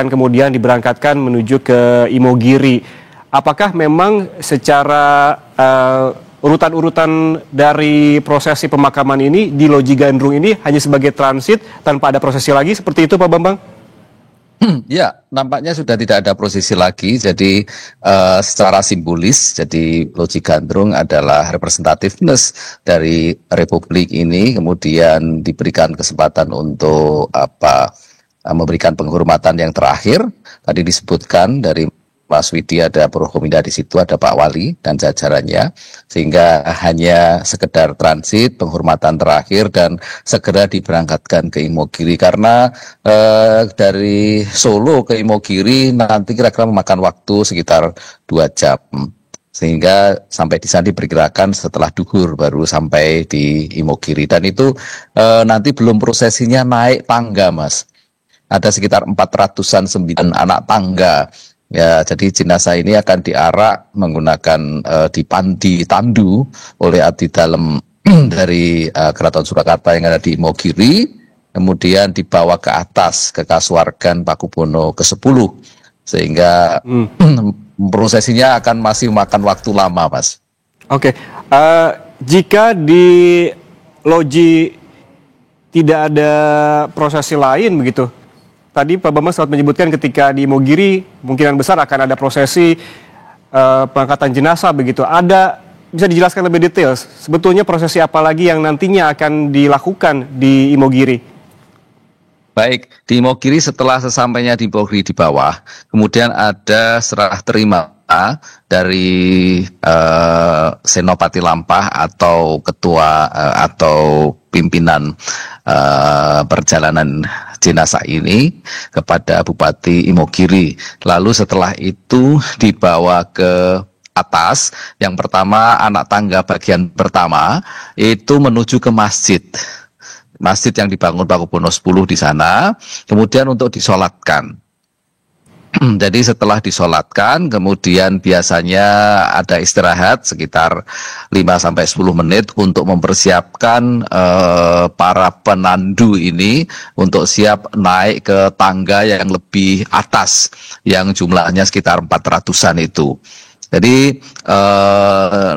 kemudian diberangkatkan menuju ke Imogiri. Apakah memang secara urutan-urutan dari prosesi pemakaman ini di Loji Gandrung ini hanya sebagai transit tanpa ada prosesi lagi, seperti itu Pak Bambang? Ya, nampaknya sudah tidak ada prosesi lagi. Jadi secara simbolis, jadi Loji Gandrung adalah representativeness dari Republik ini, kemudian diberikan kesempatan untuk memberikan penghormatan yang terakhir. Tadi disebutkan dari Mas Widi ada Prokominda di situ, ada Pak Wali dan jajarannya, sehingga hanya sekedar transit, penghormatan terakhir dan segera diberangkatkan ke Imogiri karena dari Solo ke Imogiri nanti kira-kira memakan waktu sekitar 2 jam. Sehingga sampai di sana diperkirakan setelah duhur baru sampai di Imogiri, dan itu nanti belum prosesinya naik tangga, Mas. Ada sekitar 400-an 9 anak tangga. Ya, jadi jenazah ini akan diarak menggunakan ditandu oleh abdi dalem dari Keraton Surakarta yang ada di Imogiri, kemudian dibawa ke atas ke Kasuwargan Pakubono ke-10, sehingga prosesinya akan masih makan waktu lama, Mas. Oke, jika di Loji tidak ada prosesi lain begitu, tadi Pak Bambang sempat menyebutkan ketika di Imogiri kemungkinan besar akan ada prosesi pengangkatan jenazah begitu. Bisa dijelaskan lebih detail sebetulnya prosesi apa lagi yang nantinya akan dilakukan di Imogiri? Baik, di Imogiri setelah sesampainya di Imogiri di bawah, kemudian ada serah terima dari Senopati Lampah atau ketua atau pimpinan perjalanan jenazah ini kepada Bupati Imogiri. Lalu setelah itu dibawa ke atas. Yang pertama, anak tangga bagian pertama itu menuju ke masjid yang dibangun Pakubono 10 di sana, kemudian untuk disolatkan. Jadi setelah disolatkan, kemudian biasanya ada istirahat sekitar 5-10 menit untuk mempersiapkan para penandu ini untuk siap naik ke tangga yang lebih atas, yang jumlahnya sekitar 400-an itu. Jadi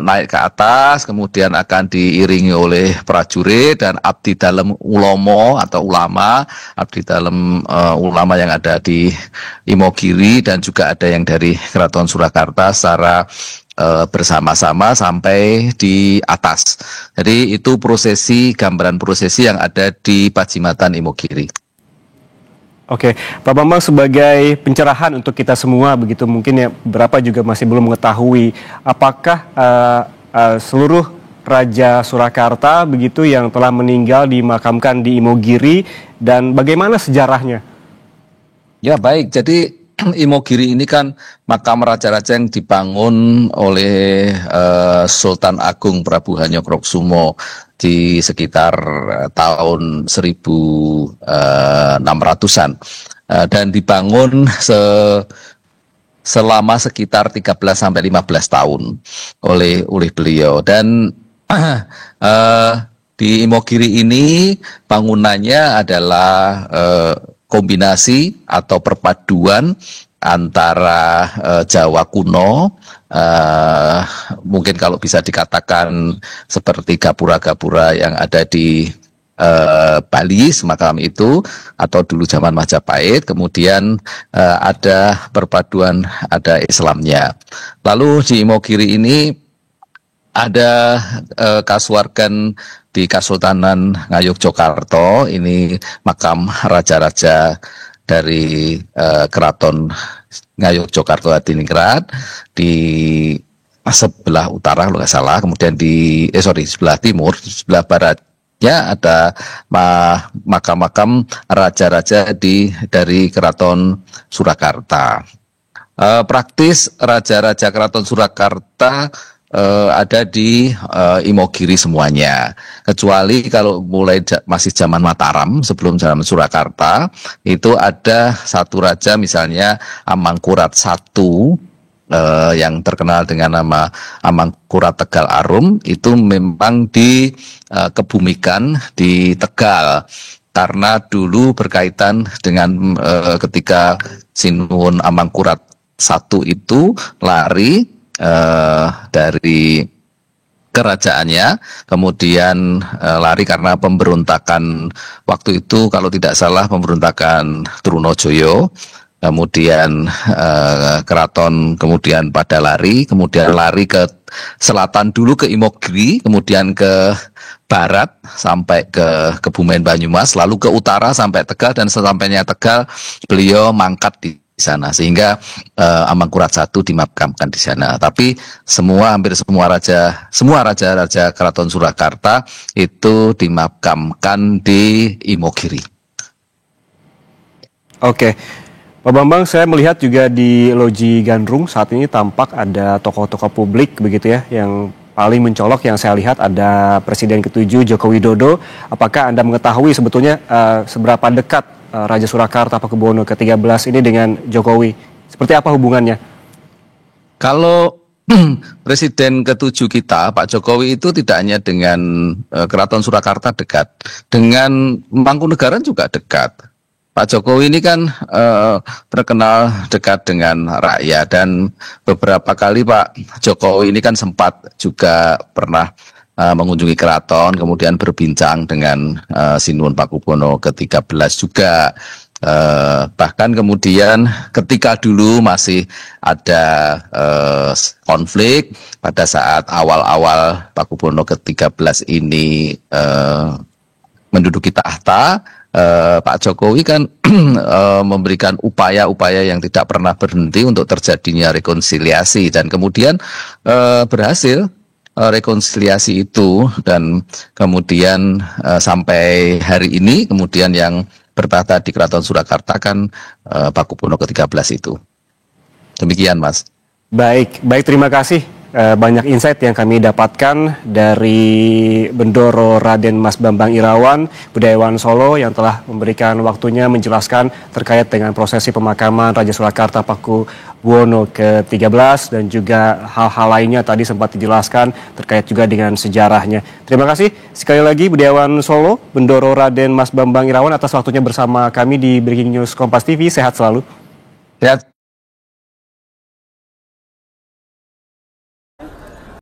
naik ke atas, kemudian akan diiringi oleh prajurit dan abdi dalem ulomo atau ulama, abdi dalem ulama yang ada di Imogiri dan juga ada yang dari Keraton Surakarta secara bersama-sama sampai di atas. Jadi itu gambaran prosesi yang ada di Pajimatan Imogiri. Oke, Pak Bambang, sebagai pencerahan untuk kita semua begitu, mungkin ya berapa juga masih belum mengetahui apakah seluruh Raja Surakarta begitu yang telah meninggal dimakamkan di Imogiri dan bagaimana sejarahnya? Ya baik, jadi Imogiri ini kan makam raja-raja yang dibangun oleh Sultan Agung Prabu Hanyokrokusumo di sekitar tahun 1600-an dan dibangun selama sekitar 13-15 tahun oleh beliau. Dan di Imogiri ini bangunannya adalah kombinasi atau perpaduan antara Jawa kuno, mungkin kalau bisa dikatakan seperti gapura-gapura yang ada di Bali semacam itu, atau dulu zaman Majapahit, kemudian ada perpaduan, ada Islamnya. Lalu di Imogiri ini ada Kasuwargan di Kasultanan Ngayogyakarta, ini makam raja-raja dari Keraton Ngayogyakarta Hadiningrat di sebelah utara kalau nggak salah, kemudian di sebelah timur, sebelah baratnya ada makam-makam raja-raja dari Keraton Surakarta. Praktis raja-raja Keraton Surakarta ada di Imogiri semuanya, kecuali kalau mulai masih zaman Mataram sebelum zaman Surakarta itu ada satu raja, misalnya Amangkurat I yang terkenal dengan nama Amangkurat Tegal Arum, itu memang dikebumikan di Tegal. karena dulu berkaitan dengan ketika Sinuhun Amangkurat I itu lari dari kerajaannya, kemudian lari karena pemberontakan waktu itu, kalau tidak salah pemberontakan Trunojoyo, kemudian keraton kemudian pada kemudian lari ke selatan dulu ke Imogiri, kemudian ke barat sampai ke Kebumen Banyumas, lalu ke utara sampai Tegal, dan sesampainya Tegal beliau mangkat di sana, sehingga Amangkurat I dimakamkan di sana. Tapi hampir semua raja Keraton Surakarta itu dimakamkan di Imogiri. Oke, Pak Bambang, saya melihat juga di Loji Gandrung saat ini tampak ada tokoh-tokoh publik begitu ya, yang paling mencolok yang saya lihat ada Presiden ke-7 Joko Widodo. Apakah Anda mengetahui sebetulnya seberapa dekat Raja Surakarta Pakubuwono ke-13 ini dengan Jokowi? Seperti apa hubungannya? Kalau Presiden ke-7 kita, Pak Jokowi, itu tidak hanya dengan Keraton Surakarta dekat, dengan Mangkunegaran juga dekat. Pak Jokowi ini kan terkenal dekat dengan rakyat, dan beberapa kali Pak Jokowi ini kan sempat juga pernah mengunjungi keraton, kemudian berbincang dengan Sinuhun Pakubuwono ke-13 juga. Bahkan kemudian ketika dulu masih ada konflik pada saat awal-awal Pakubuwono ke-13 ini menduduki tahta, Pak Jokowi kan memberikan upaya-upaya yang tidak pernah berhenti untuk terjadinya rekonsiliasi, dan kemudian berhasil rekonsiliasi itu, dan kemudian sampai hari ini kemudian yang bertahta di Keraton Surakarta kan Pakubuwono ke-13 itu. Demikian, Mas. Baik, terima kasih. Banyak insight yang kami dapatkan dari Bendoro Raden Mas Bambang Irawan, Budayawan Solo, yang telah memberikan waktunya menjelaskan terkait dengan prosesi pemakaman Raja Surakarta Pakubuwono ke-13 dan juga hal-hal lainnya tadi sempat dijelaskan terkait juga dengan sejarahnya. Terima kasih sekali lagi Budayawan Solo, Bendoro Raden Mas Bambang Irawan, atas waktunya bersama kami di Breaking News Kompas TV. Sehat selalu. Sehat.